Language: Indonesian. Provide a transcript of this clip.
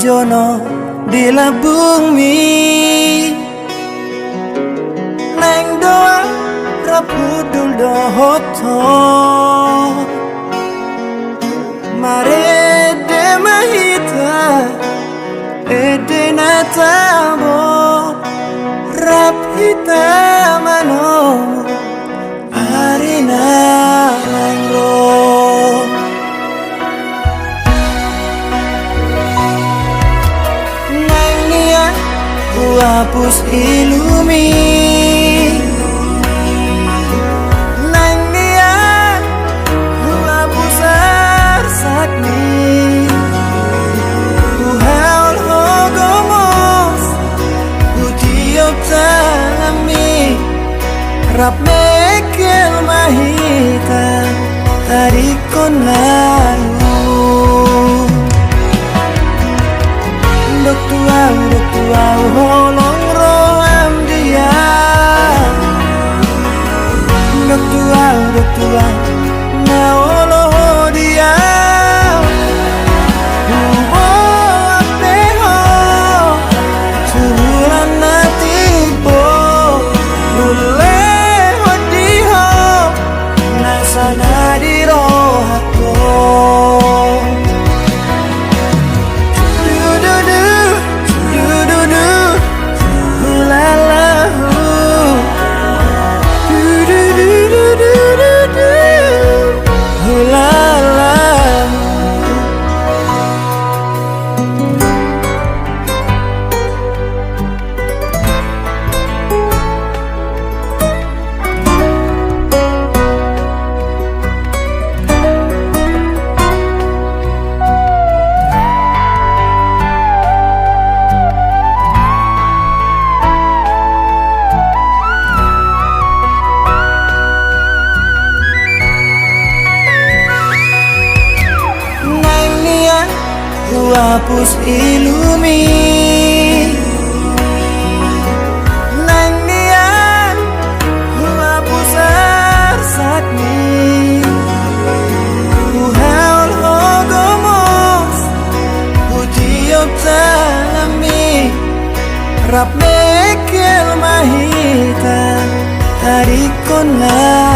jono di bumi neng doa rapudul dohoto mare de mahita ede natamo rapita mano arina mangro hapus ilumi nang niat ku hapus arsakni ku haul hogomos ku tiup tanami rap mekel mahita tarik konaru dok tua holong roam dia dok tua na olo dia umbo apeho surulan natibo lule hodiho nasana di rohako hapus ilumi nang niat ku hapus arsakni ku haul hogomos ku tiup tanami rap mekel mahita tarik konan